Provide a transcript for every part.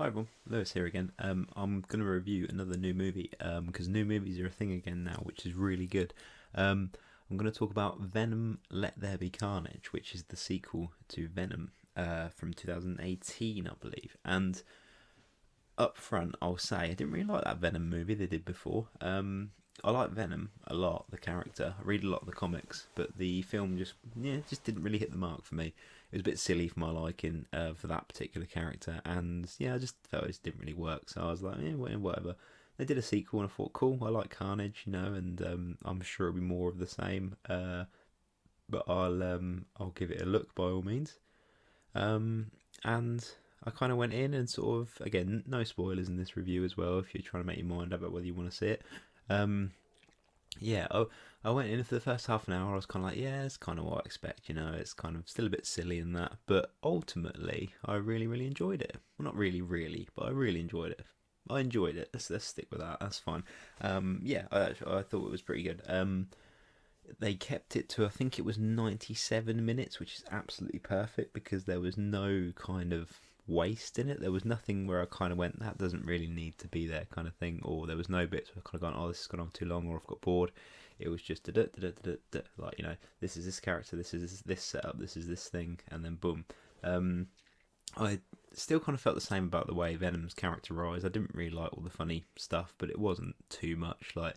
Hi everyone, Lewis here again. I'm going to review another new movie because new movies are a thing again now, which is really good. I'm going to talk about Venom: Let There Be Carnage, which is the sequel to Venom from 2018, I believe. And up front, I'll say I didn't really like that Venom movie they did before. I like Venom a lot, the character. I read a lot of the comics, but the film just didn't really hit the mark for me. It was a bit silly for my liking for that particular character, and yeah, I just felt it just didn't really work. So I was like, whatever. They did a sequel, and I thought, cool, I like Carnage, and I'm sure it'll be more of the same. But I'll give it a look by all means. And I kind of went in and sort of, again, no spoilers in this review as well. If you're trying to make your mind up about whether you want to see it, um, yeah, I went in for the first half an hour. I was kind of like, yeah, it's kind of what I expect. It's kind of still a bit silly in that, but ultimately, I really, really enjoyed it. Well, not really, really, but I really enjoyed it. I enjoyed it. Let's stick with that. That's fine. Yeah, I thought it was pretty good. They kept it to, I think it was 97 minutes, which is absolutely perfect because there was no kind of waste in it. There was nothing where I kind of went, that doesn't really need to be there kind of thing, or there was no bits where I kind of gone, oh, this has gone on too long, or I've got bored. It was just like, this is this character, this is this setup, this is this thing, and then boom. Um, I still kind of felt the same about the way Venom's characterized. I didn't really like all the funny stuff, but it wasn't too much. Like,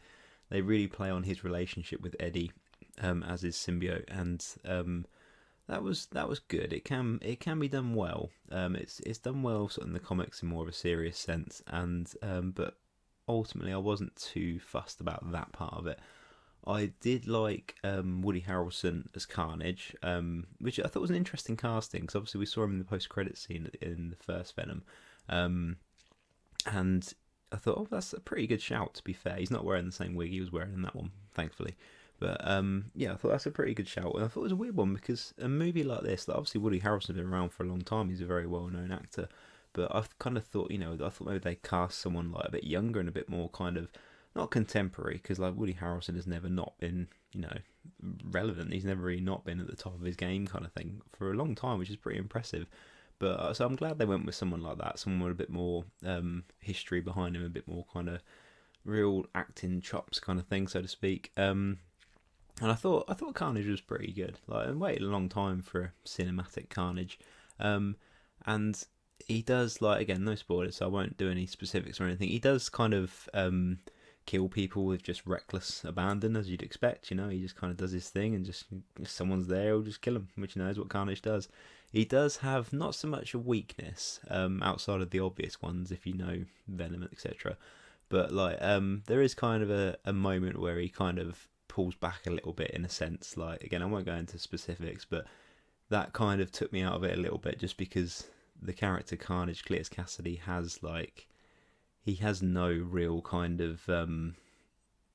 they really play on his relationship with Eddie as his symbiote, and that was good. It can be done well. It's done well sort of in the comics in more of a serious sense, and but ultimately I wasn't too fussed about that part of it. I did like Woody Harrelson as Carnage, which I thought was an interesting casting because obviously we saw him in the post-credit scene in the first Venom, um, and I thought, oh, that's a pretty good shout. To be fair, he's not wearing the same wig he was wearing in that one, thankfully. But yeah, I thought that's a pretty good shout, and I thought it was a weird one because a movie like this, like obviously Woody Harrelson's been around for a long time. He's a very well-known actor, but I've kind of thought, I thought maybe they cast someone like a bit younger and a bit more kind of not contemporary, because like Woody Harrelson has never not been, relevant. He's never really not been at the top of his game, kind of thing, for a long time, which is pretty impressive. But so I'm glad they went with someone like that, someone with a bit more history behind him, a bit more kind of real acting chops, kind of thing, so to speak. And I thought Carnage was pretty good. Like, I waited a long time for a cinematic Carnage, um, and he does, like, again, no spoilers, so I won't do any specifics or anything. He does kind of kill people with just reckless abandon, as you'd expect. He just kind of does his thing, and just if someone's there, he'll just kill him, which is what Carnage does. He does have not so much a weakness outside of the obvious ones, if you know Venom, etc. But like, there is kind of a moment where he kind of pulls back a little bit in a sense. Like, again, I won't go into specifics, but that kind of took me out of it a little bit, just because the character Carnage, Cletus Cassidy, has like, he has no real kind of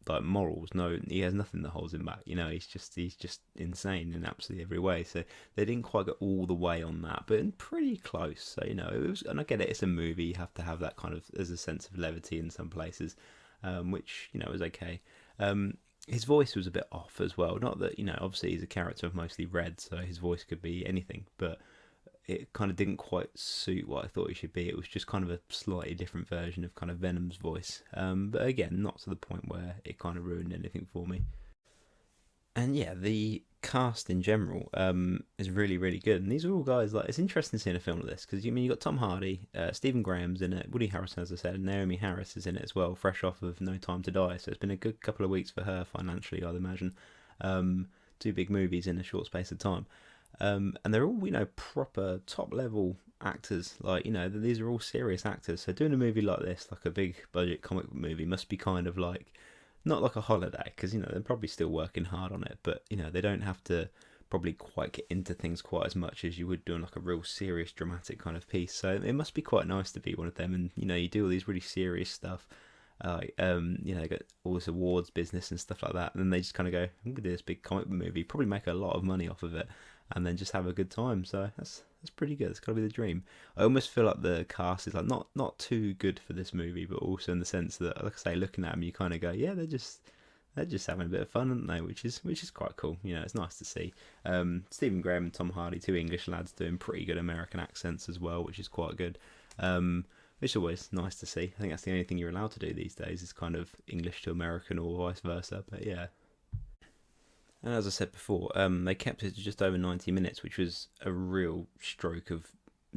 like morals. No, he has nothing that holds him back. He's just insane in absolutely every way. So they didn't quite get all the way on that, but pretty close. So it was, and I get it. It's a movie. You have to have that kind of, there's a sense of levity in some places, which was okay. His voice was a bit off as well. Not that, obviously he's a character I've mostly read, so his voice could be anything, but it kind of didn't quite suit what I thought it should be. It was just kind of a slightly different version of kind of Venom's voice. But again, not to the point where it kind of ruined anything for me. And yeah, the cast in general is really, really good. And these are all guys, like, it's interesting seeing a film like this because you got Tom Hardy, Stephen Graham's in it, Woody Harrelson, as I said, and Naomi Harris is in it as well, fresh off of No Time to Die. So it's been a good couple of weeks for her financially, I'd imagine. Two big movies in a short space of time. And they're all, proper top level actors. Like, these are all serious actors. So doing a movie like this, like a big budget comic book movie, must be kind of like, not like a holiday, because, they're probably still working hard on it, but, they don't have to probably quite get into things quite as much as you would doing like a real serious dramatic kind of piece. So it must be quite nice to be one of them, and you do all these really serious stuff, get all this awards business and stuff like that, and then they just kind of go, I'm gonna do this big comic movie, probably make a lot of money off of it, and then just have a good time. So that's pretty good. It's got to be the dream. I almost feel like the cast is like not too good for this movie, but also in the sense that, like I say, looking at them, you kind of go, yeah, they're just having a bit of fun, aren't they? Which is quite cool. It's nice to see. Stephen Graham and Tom Hardy, two English lads, doing pretty good American accents as well, which is quite good. which is always nice to see. I think that's the only thing you're allowed to do these days is kind of English to American or vice versa. But yeah, and as I said before, they kept it to just over 90 minutes, which was a real stroke of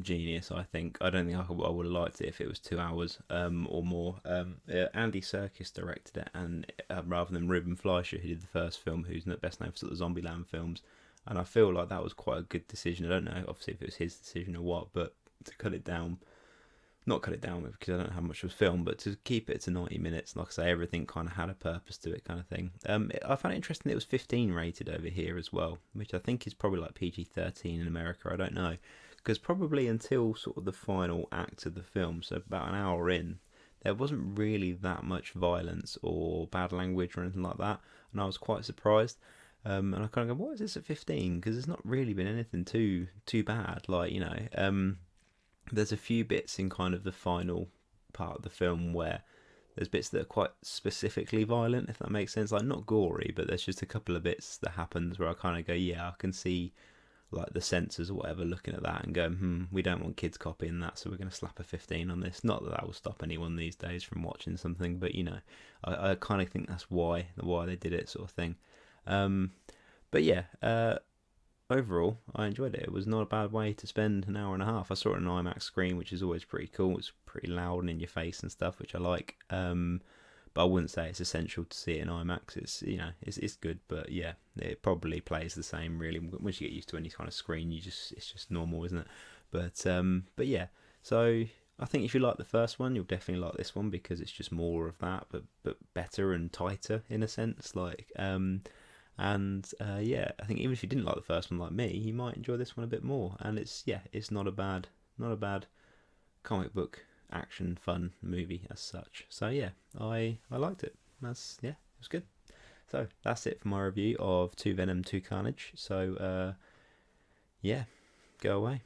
genius, I think. I don't think I would have liked it if it was 2 hours or more. Yeah, Andy Serkis directed it, and rather than Ruben Fleischer, who did the first film, who's best known for sort of the Zombieland films. And I feel like that was quite a good decision. I don't know, obviously, if it was his decision or what, but to cut it down, not cut it down because I don't know how much was filmed, but to keep it to 90 minutes, like I say, everything kind of had a purpose to it, kind of thing. I found it interesting that it was 15 rated over here as well, which I think is probably like PG-13 in America. I don't know, because probably until sort of the final act of the film, so about an hour in, there wasn't really that much violence or bad language or anything like that, and I was quite surprised. And I kind of go, what is this at 15? Because there's not really been anything too bad, like, you know. There's a few bits in kind of the final part of the film where there's bits that are quite specifically violent, if that makes sense. Like, not gory, but there's just a couple of bits that happens where I kind of go, yeah, I can see like the censors or whatever looking at that and go, we don't want kids copying that, so we're going to slap a 15 on this. Not that will stop anyone these days from watching something, but you know, I kind of think that's why they did it, sort of thing. But yeah, overall, I enjoyed it. It was not a bad way to spend an hour and a half. I saw it on an IMAX screen, which is always pretty cool. It's pretty loud and in your face and stuff, which I like. But I wouldn't say it's essential to see it in IMAX. It's, you know, it's good, but yeah, it probably plays the same really. Once you get used to any kind of screen, it's just normal, isn't it? But yeah. So I think if you like the first one, you'll definitely like this one because it's just more of that, but better and tighter in a sense. Like, yeah, I think even if you didn't like the first one like me, you might enjoy this one a bit more. And it's not a bad comic book action fun movie as such. So yeah, I liked it. It was good. So that's it for my review of 2 Venom 2 Carnage. So yeah, go away.